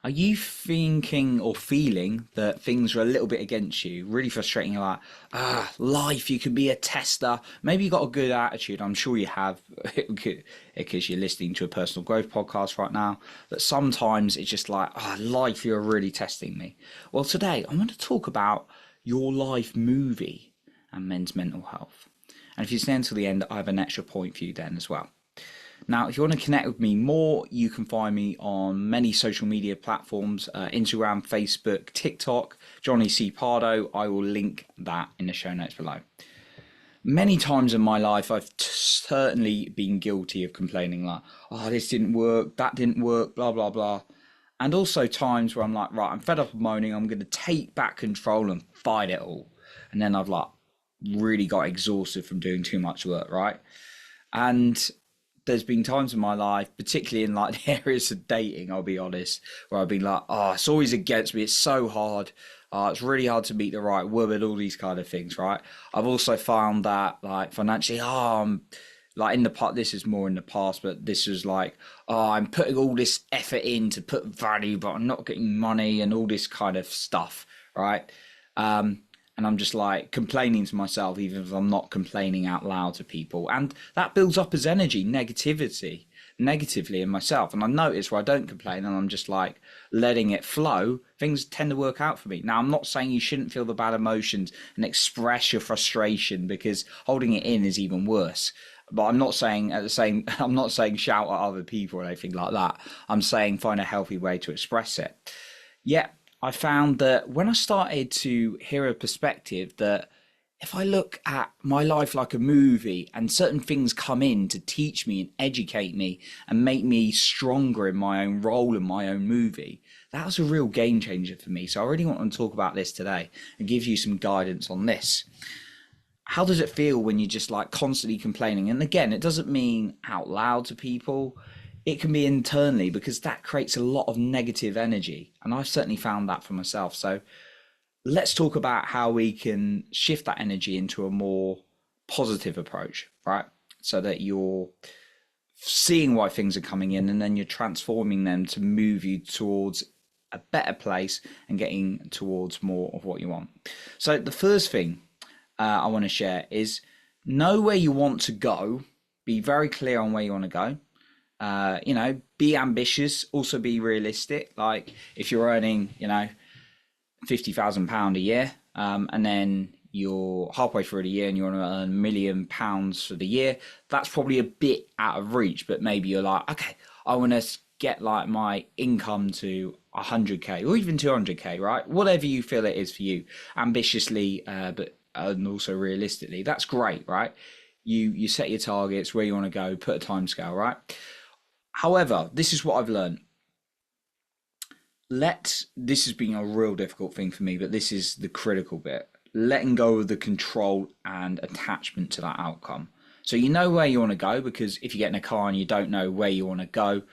Are you thinking or feeling that things are a little bit against you? Really frustrating. You're like, life, you can be a tester. Maybe you got a good attitude. I'm sure you have, because you're listening to a personal growth podcast right now. But sometimes it's just like, life, you're really testing me. Well, today I want to talk about your life movie and men's mental health. And if you stay until the end, I have an extra point for you then as well. Now, if you want to connect with me more, you can find me on many social media platforms, Instagram, Facebook, TikTok, jonnycpardoe. I will link that in the show notes below. Many times in my life, I've certainly been guilty of complaining like, this didn't work, that didn't work, blah, blah, blah. And also times where I'm like, right, I'm fed up of moaning, I'm going to take back control and fight it all. And then I've like really got exhausted from doing too much work, right? And there's been times in my life, particularly in like the areas of dating, I'll be honest, where I've been like, it's always against me. It's so hard. It's really hard to meet the right woman, all these kind of things, right? I've also found that like financially, like in the past, this is more in the past, but this was like, I'm putting all this effort in to put value, but I'm not getting money and all this kind of stuff, right? And I'm just like complaining to myself, even if I'm not complaining out loud to people. And that builds up as energy, negatively in myself. And I notice where I don't complain and I'm just like letting it flow, things tend to work out for me. Now, I'm not saying you shouldn't feel the bad emotions and express your frustration, because holding it in is even worse. But I'm not saying I'm not saying shout at other people or anything like that. I'm saying find a healthy way to express it. Yeah, I found that when I started to hear a perspective that if I look at my life like a movie and certain things come in to teach me and educate me and make me stronger in my own role in my own movie, that was a real game changer for me. So I really want to talk about this today and give you some guidance on this. How does it feel when you're just like constantly complaining? And again, it doesn't mean out loud to people. It can be internally, because that creates a lot of negative energy. And I've certainly found that for myself. So let's talk about how we can shift that energy into a more positive approach, right? So that you're seeing why things are coming in and then you're transforming them to move you towards a better place and getting towards more of what you want. So the first thing I want to share is know where you want to go. Be very clear on where you want to go. Be ambitious, also be realistic. Like if you're earning, £50,000 a year, and then you're halfway through the year and you want to earn £1,000,000 for the year, that's probably a bit out of reach. But maybe you're like, okay, I want to get like my income to 100k or even 200k, right? Whatever you feel it is for you, ambitiously, but and also realistically, that's great, right? You set your targets, where you want to go, put a time scale, right? However, this is what I've learned. This has been a real difficult thing for me, but this is the critical bit. Letting go of the control and attachment to that outcome. So you know where you want to go, because if you get in a car and you don't know where you want to go,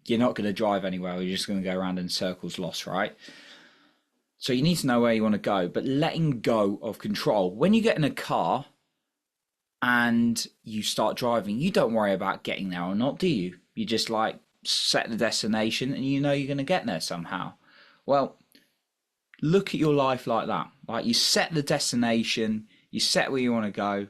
you're not going to drive anywhere. You're just going to go around in circles lost, right? So you need to know where you want to go, but letting go of control. When you get in a car and you start driving, you don't worry about getting there or not, do you? You just like set the destination and you know you're going to get there somehow. Well, look at your life like that. Like you set the destination, you set where you want to go,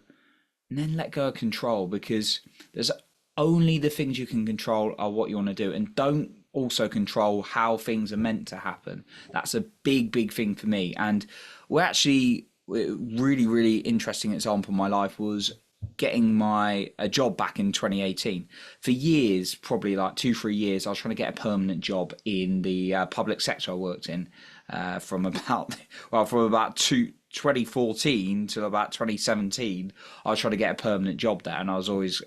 and then let go of control, because there's only the things you can control are what you want to do, and don't also control how things are meant to happen. That's a big thing for me. And we're actually really interesting example in my life was getting a job back in 2018. For years, probably like 2-3 years, I was trying to get a permanent job in the public sector I worked in, from about 2014 to about 2017. I was trying to get a permanent job there, and I was always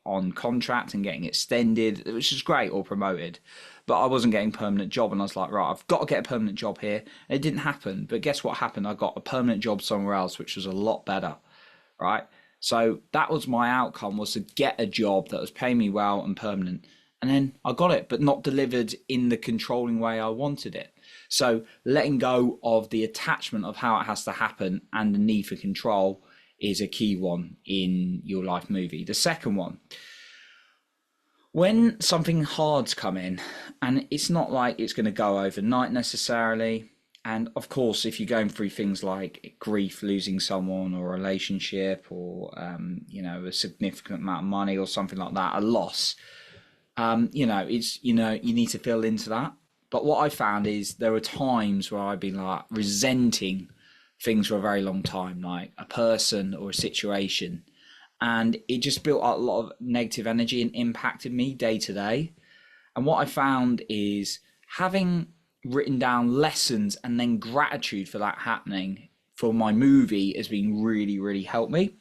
on contract and getting extended, which is great, or promoted, but I wasn't getting a permanent job. And I was like, right, I've got to get a permanent job here. And it didn't happen. But guess what happened? I got a permanent job somewhere else, which was a lot better, right? So that was my outcome, was to get a job that was paying me well and permanent. And then I got it, but not delivered in the controlling way I wanted it. So letting go of the attachment of how it has to happen and the need for control is a key one in your life movie. The second one, When something hard's come in, and it's not like it's going to go overnight necessarily. And of course, if you're going through things like grief, losing someone, or a relationship, or a significant amount of money, or something like that, a loss, it's you need to feel into that. But what I found is there were times where I've been like resenting things for a very long time, like a person or a situation, and it just built up a lot of negative energy and impacted me day to day. And what I found is having written down lessons and then gratitude for that happening for my movie has been really, really helped me.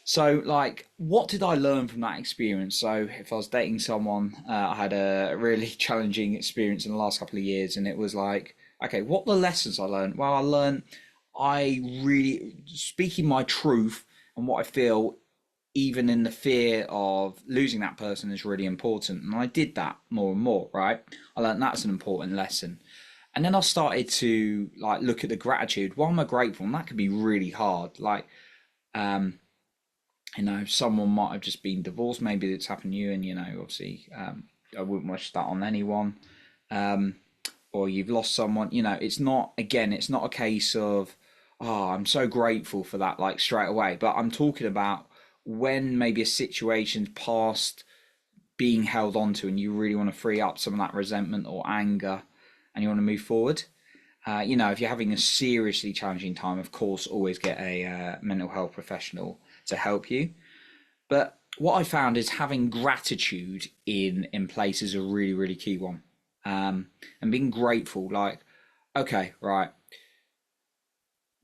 So, like, what did I learn from that experience? So, if I was dating someone, I had a really challenging experience in the last couple of years, and it was like, okay, what were the lessons I learned? Well, I learned I really speaking my truth and what I feel, even in the fear of losing that person, is really important. And I did that more and more, right? I learned that's an important lesson. And then I started to like look at the gratitude. Why am I grateful? And that could be really hard. Like, someone might have just been divorced. Maybe it's happened to you, and obviously, I wouldn't wish that on anyone. Or you've lost someone. It's not again. It's not a case of, oh, I'm so grateful for that, like straight away. But I'm talking about when maybe a situation's past being held onto, and you really want to free up some of that resentment or anger, and you want to move forward. If you're having a seriously challenging time, of course, always get a mental health professional to help you. But what I found is having gratitude in place is a really, really key one. And being grateful, like, okay, right.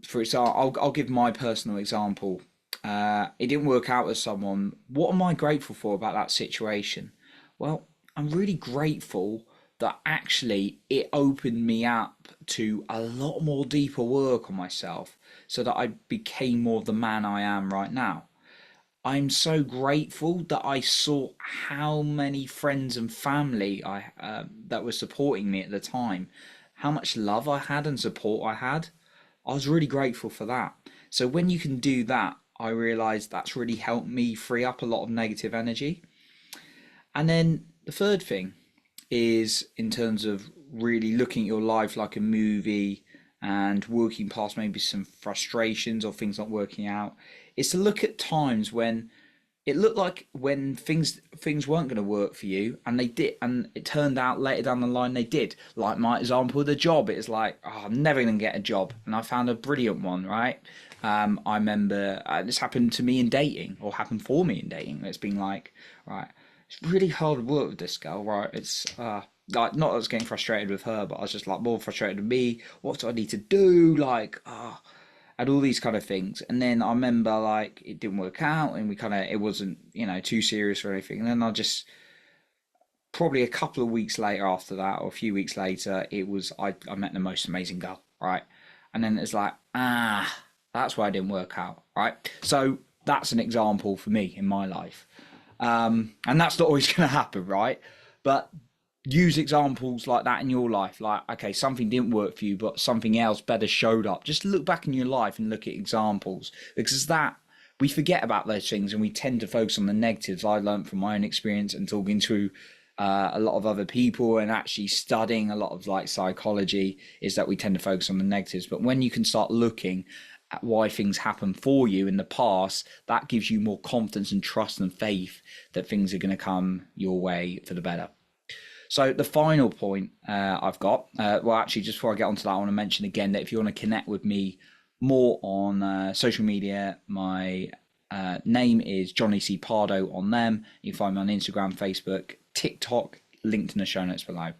For example, I'll give my personal example. It didn't work out with someone. What am I grateful for about that situation? Well, I'm really grateful that actually it opened me up to a lot more deeper work on myself so that I became more the man I am right now. I'm so grateful that I saw how many friends and family I that were supporting me at the time, how much love I had and support I had. I was really grateful for that. So when you can do that, I realized that's really helped me free up a lot of negative energy. And then the third thing is in terms of really looking at your life like a movie and working past maybe some frustrations or things not working out, is to look at times when it looked like when things weren't going to work for you, and they did, and it turned out later down the line they did. Like my example with the job, it's like, oh, I'm never going to get a job, and I found a brilliant one, right? I remember this happened to me in dating, or happened for me in dating. It's been like, right, it's really hard work with this girl, right? It's like, not that I was getting frustrated with her, but I was just like more frustrated with me. What do I need to do? Like, and all these kind of things. And then I remember like it didn't work out, and it wasn't too serious or anything. And then I just probably a couple of weeks later after that, or a few weeks later, I met the most amazing girl, right? And then it's like, that's why it didn't work out, right? So that's an example for me in my life. And that's not always going to happen, right? But use examples like that in your life. Like, okay, something didn't work for you, but something else better showed up. Just look back in your life and look at examples, because that we forget about those things and we tend to focus on the negatives. I learned from my own experience and talking to a lot of other people and actually studying a lot of like psychology, is that we tend to focus on the negatives. But when you can start looking at why things happen for you in the past, that gives you more confidence and trust and faith that things are going to come your way for the better. So the final point I've got, well, actually, just before I get onto that, I want to mention again that if you want to connect with me more on social media, my name is jonnycpardoe on them. You can find me on Instagram, Facebook, TikTok, linked in the show notes below.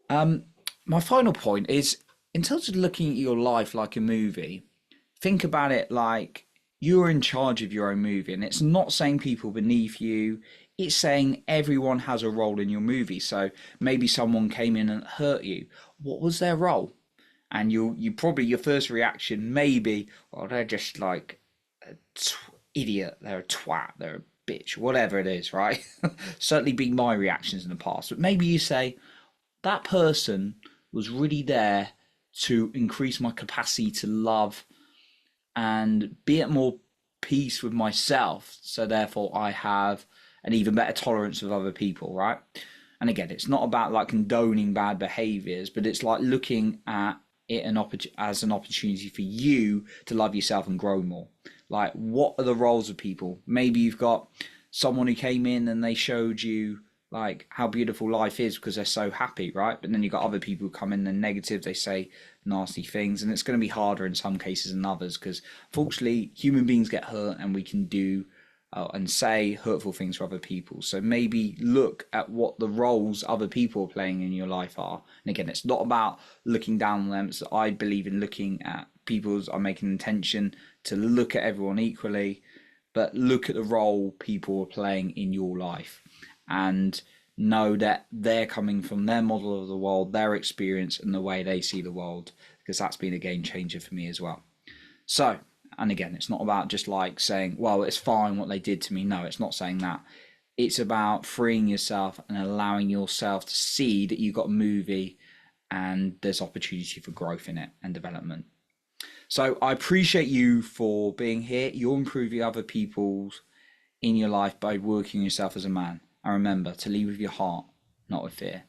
My final point is, in terms of looking at your life like a movie, think about it like you're in charge of your own movie, and it's not saying people beneath you. It's saying everyone has a role in your movie. So maybe someone came in and hurt you. What was their role? And you probably, your first reaction may be, well, they're just like a idiot. They're a twat. They're a bitch. Whatever it is, right? Certainly been my reactions in the past. But maybe you say that person was really there to increase my capacity to love and be at more peace with myself. So therefore, I have an even better tolerance of other people, right? And again, it's not about like condoning bad behaviors, but it's like looking at it as an opportunity for you to love yourself and grow more. Like, what are the roles of people? Maybe you've got someone who came in and they showed you like how beautiful life is because they're so happy, right? But then you've got other people who come in and negative, they say nasty things, and it's going to be harder in some cases than others because fortunately human beings get hurt and we can do and say hurtful things for other people. So maybe look at what the roles other people are playing in your life are. And again, it's not about looking down on them. So I believe in looking at people's, I make an intention to look at everyone equally, but look at the role people are playing in your life and know that they're coming from their model of the world, their experience, and the way they see the world, because that's been a game changer for me as well. So, and again, it's not about just like saying, well, it's fine what they did to me. No, it's not saying that. It's about freeing yourself and allowing yourself to see that you've got a movie and there's opportunity for growth in it and development. So I appreciate you for being here. You're improving other people's in your life by working yourself as a man. And remember to lead with your heart, not with fear.